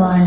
1،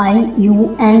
IUCN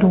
2،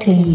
3،